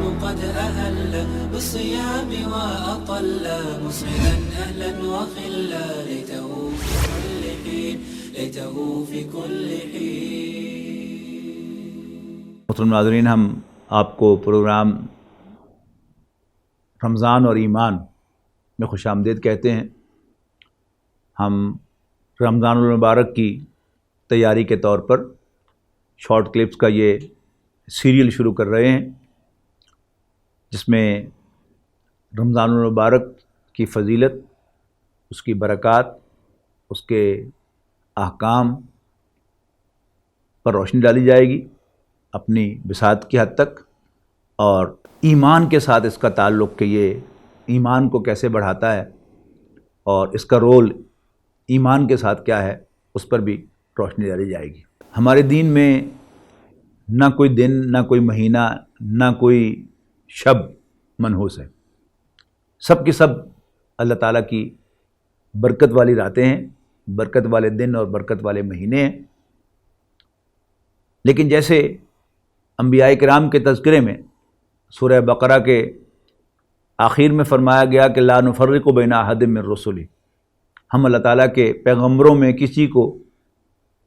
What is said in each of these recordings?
رمضان قد أهل بالصيام وأطل مسعدا أهلا وخلا ليته في كل حين ليته في كل حين. محترم ناظرین، ہم آپ کو پروگرام رمضان اور ایمان میں خوش آمدید کہتے ہیں. ہم رمضان المبارک کی تیاری کے طور پر شارٹ کلپس کا یہ سیریل شروع کر رہے ہیں، جس میں رمضان المبارک کی فضیلت، اس کی برکات، اس کے احکام پر روشنی ڈالی جائے گی اپنی بساط کی حد تک، اور ایمان کے ساتھ اس کا تعلق کہ یہ ایمان کو کیسے بڑھاتا ہے اور اس کا رول ایمان کے ساتھ کیا ہے، اس پر بھی روشنی ڈالی جائے گی. ہمارے دین میں نہ کوئی دن، نہ کوئی مہینہ، نہ کوئی شب منحوس ہے. سب کی سب اللہ تعالیٰ کی برکت والی راتیں ہیں، برکت والے دن اور برکت والے مہینے ہیں. لیکن جیسے انبیاء کرام کے تذکرے میں سورہ بقرہ کے آخر میں فرمایا گیا کہ لا نفرق بین احد من رسلی، ہم اللہ تعالیٰ کے پیغمبروں میں کسی کو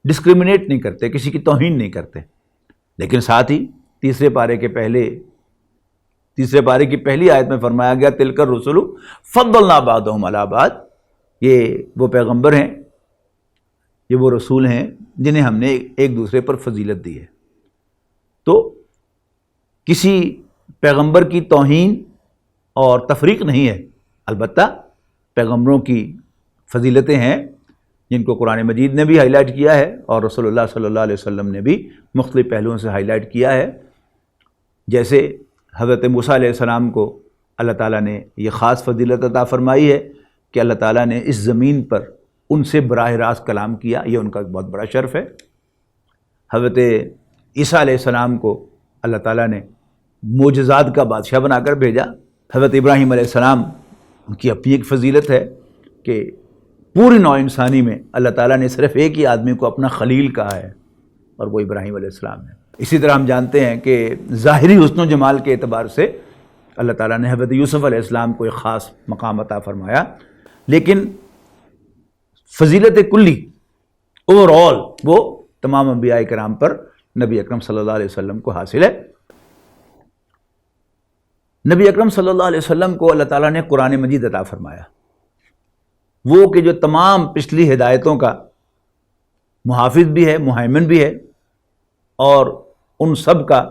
ڈسکریمنیٹ نہیں کرتے، کسی کی توہین نہیں کرتے. لیکن ساتھ ہی تیسرے پارے کی پہلی آیت میں فرمایا گیا تلک الرسل فضلنا بعضهم علی بعض، یہ وہ پیغمبر ہیں، یہ وہ رسول ہیں جنہیں ہم نے ایک دوسرے پر فضیلت دی ہے. تو کسی پیغمبر کی توہین اور تفریق نہیں ہے، البتہ پیغمبروں کی فضیلتیں ہیں جن کو قرآن مجید نے بھی ہائی لائٹ کیا ہے اور رسول اللہ صلی اللہ علیہ وسلم نے بھی مختلف پہلوؤں سے ہائی لائٹ کیا ہے. جیسے حضرت موسیٰ علیہ السلام کو اللہ تعالیٰ نے یہ خاص فضیلت عطا فرمائی ہے کہ اللہ تعالیٰ نے اس زمین پر ان سے براہ راست کلام کیا، یہ ان کا بہت بڑا شرف ہے. حضرت عیسیٰ علیہ السلام کو اللہ تعالیٰ نے معجزات کا بادشاہ بنا کر بھیجا. حضرت ابراہیم علیہ السلام ان کی اپنی ایک فضیلت ہے کہ پوری نوع انسانی میں اللہ تعالیٰ نے صرف ایک ہی آدمی کو اپنا خلیل کہا ہے اور وہ ابراہیم علیہ السلام ہے. اسی طرح ہم جانتے ہیں کہ ظاہری حسن و جمال کے اعتبار سے اللہ تعالیٰ نے حضرت یوسف علیہ السلام کو ایک خاص مقام عطا فرمایا. لیکن فضیلت کلی اوور آل وہ تمام انبیاء کرام پر نبی اکرم صلی اللہ علیہ وسلم کو حاصل ہے. نبی اکرم صلی اللہ علیہ وسلم کو اللہ تعالیٰ نے قرآن مجید عطا فرمایا، وہ کہ جو تمام پچھلی ہدایتوں کا محافظ بھی ہے، مہیمن بھی ہے، اور ان سب کا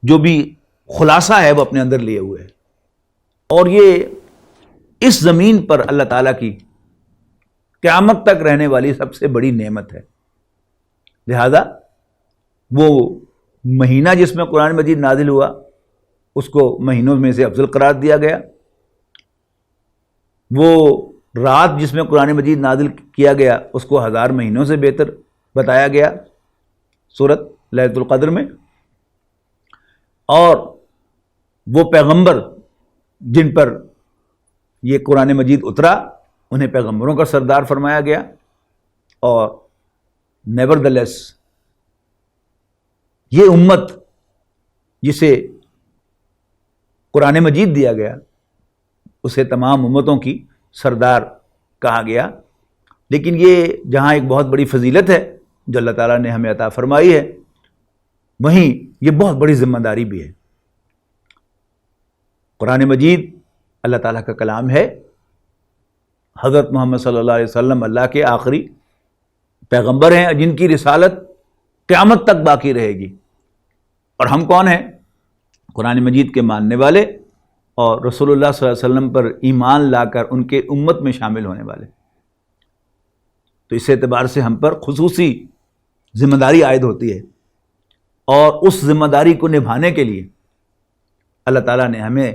جو بھی خلاصہ ہے وہ اپنے اندر لیے ہوئے ہے. اور یہ اس زمین پر اللہ تعالیٰ کی قیامت تک رہنے والی سب سے بڑی نعمت ہے. لہذا وہ مہینہ جس میں قرآن مجید نازل ہوا اس کو مہینوں میں سے افضل قرار دیا گیا. وہ رات جس میں قرآن مجید نازل کیا گیا اس کو 1000 مہینوں سے بہتر بتایا گیا سورۃ لیلۃ القدر میں. اور وہ پیغمبر جن پر یہ قرآن مجید اترا انہیں پیغمبروں کا سردار فرمایا گیا. اور نیورڈلیس یہ امت جسے قرآن مجید دیا گیا اسے تمام امتوں کی سردار کہا گیا. لیکن یہ جہاں ایک بہت بڑی فضیلت ہے جو اللہ تعالیٰ نے ہمیں عطا فرمائی ہے، وہیں یہ بہت بڑی ذمہ داری بھی ہے. قرآن مجید اللہ تعالیٰ کا کلام ہے. حضرت محمد صلی اللہ علیہ وسلم اللہ کے آخری پیغمبر ہیں جن کی رسالت قیامت تک باقی رہے گی. اور ہم کون ہیں؟ قرآن مجید کے ماننے والے اور رسول اللہ صلی اللہ علیہ وسلم پر ایمان لا کر ان کے امت میں شامل ہونے والے. تو اس اعتبار سے ہم پر خصوصی ذمہ داری عائد ہوتی ہے، اور اس ذمہ داری کو نبھانے کے لیے اللہ تعالیٰ نے ہمیں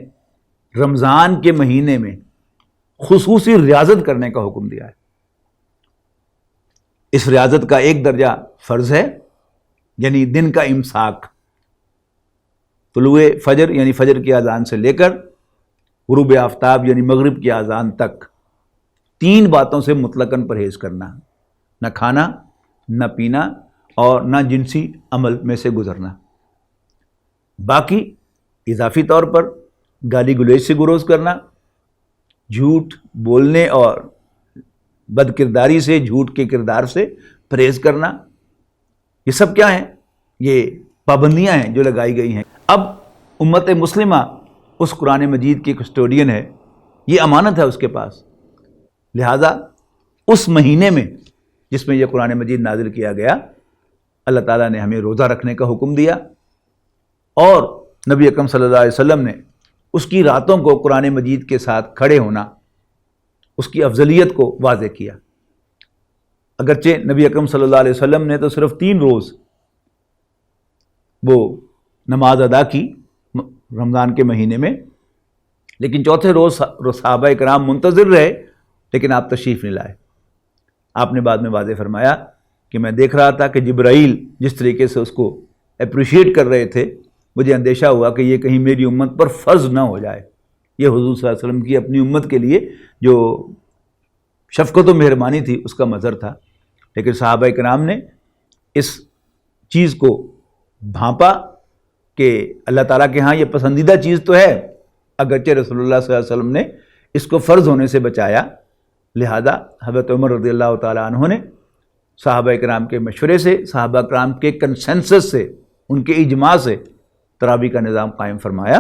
رمضان کے مہینے میں خصوصی ریاضت کرنے کا حکم دیا ہے. اس ریاضت کا ایک درجہ فرض ہے، یعنی دن کا امساک، طلوع فجر یعنی فجر کی اذان سے لے کر غروب آفتاب یعنی مغرب کی اذان تک 3 باتوں سے مطلقاً پرہیز کرنا، نہ کھانا، نہ پینا اور نہ جنسی عمل میں سے گزرنا. باقی اضافی طور پر گالی گلوچ سے گریز کرنا، جھوٹ بولنے اور بد کرداری سے، جھوٹ کے کردار سے پرہیز کرنا، یہ سب کیا ہیں؟ یہ پابندیاں ہیں جو لگائی گئی ہیں۔ اب امت مسلمہ اس قرآن مجید کی کسٹوڈین ہے، یہ امانت ہے اس کے پاس، لہذا اس مہینے میں جس میں یہ قرآن مجید نازل کیا گیا، اللہ تعالیٰ نے ہمیں روزہ رکھنے کا حکم دیا، اور نبی اکرم صلی اللہ علیہ وسلم نے اس کی راتوں کو قرآن مجید کے ساتھ کھڑے ہونا، اس کی افضلیت کو واضح کیا۔ اگرچہ نبی اکرم صلی اللہ علیہ وسلم نے تو صرف 3 روز وہ نماز ادا کی رمضان کے مہینے میں، لیکن چوتھے روز صحابہ کرام منتظر رہے، لیکن آپ تشریف نہیں لائے۔ آپ نے بعد میں واضح فرمایا کہ میں دیکھ رہا تھا کہ جبرائیل جس طریقے سے اس کو اپریشیٹ کر رہے تھے، مجھے اندیشہ ہوا کہ یہ کہیں میری امت پر فرض نہ ہو جائے۔ یہ حضور صلی اللہ علیہ وسلم کی اپنی امت کے لیے جو شفقت و مہربانی تھی اس کا مظہر تھا، لیکن صحابہ کرام نے اس چیز کو بھانپا کہ اللہ تعالیٰ کے ہاں یہ پسندیدہ چیز تو ہے، اگرچہ رسول اللہ صلی اللہ علیہ وسلم نے اس کو فرض ہونے سے بچایا، لہذا حضرت عمر رضی اللہ تعالیٰ عنہ نے صحابہ کرام کے مشورے سے، صحابہ کرام کے کنسنسس سے، ان کے اجماع سے تراویح کا نظام قائم فرمایا،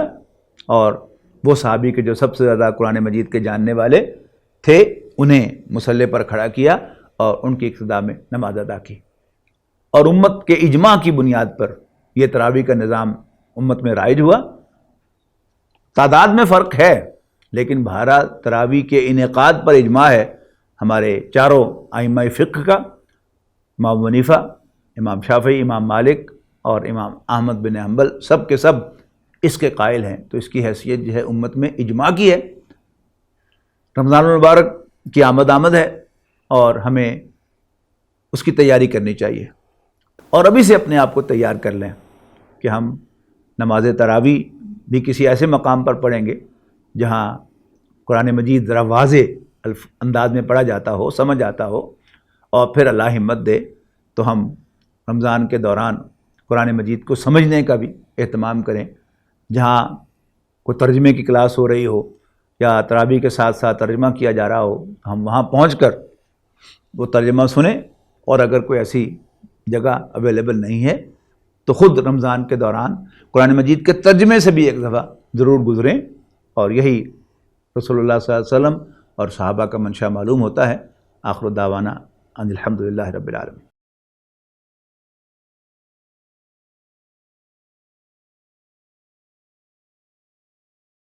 اور وہ صحابی کے جو سب سے زیادہ قرآن مجید کے جاننے والے تھے انہیں مصلی پر کھڑا کیا اور ان کی اقتداء میں نماز ادا کی، اور امت کے اجماع کی بنیاد پر یہ تراویح کا نظام امت میں رائج ہوا۔ تعداد میں فرق ہے، لیکن بہرحال تراویح کے انعقاد پر اجماع ہے ہمارے چاروں ائمہ فقہ کا، امام حنیفہ، امام شافعی، امام مالک اور امام احمد بن حنبل، سب کے سب اس کے قائل ہیں، تو اس کی حیثیت جو ہے امت میں اجماع کی ہے۔ رمضان المبارک کی آمد ہے اور ہمیں اس کی تیاری کرنی چاہیے، اور ابھی سے اپنے آپ کو تیار کر لیں کہ ہم نماز تراویح بھی کسی ایسے مقام پر پڑھیں گے جہاں قرآن مجید ذرا واضح انداز میں پڑھا جاتا ہو، سمجھ آتا ہو، اور پھر اللہ ہمت دے تو ہم رمضان کے دوران قرآن مجید کو سمجھنے کا بھی اہتمام کریں۔ جہاں کوئی ترجمے کی کلاس ہو رہی ہو یا تراویح کے ساتھ ساتھ ترجمہ کیا جا رہا ہو، ہم وہاں پہنچ کر وہ ترجمہ سنیں، اور اگر کوئی ایسی جگہ اویلیبل نہیں ہے تو خود رمضان کے دوران قرآن مجید کے ترجمے سے بھی ایک دفعہ ضرور گزریں، اور یہی رسول اللہ صلی اللہ علیہ وسلم اور صحابہ کا منشا معلوم ہوتا ہے۔ آخر دعوانا ان الحمدللہ رب العالمین۔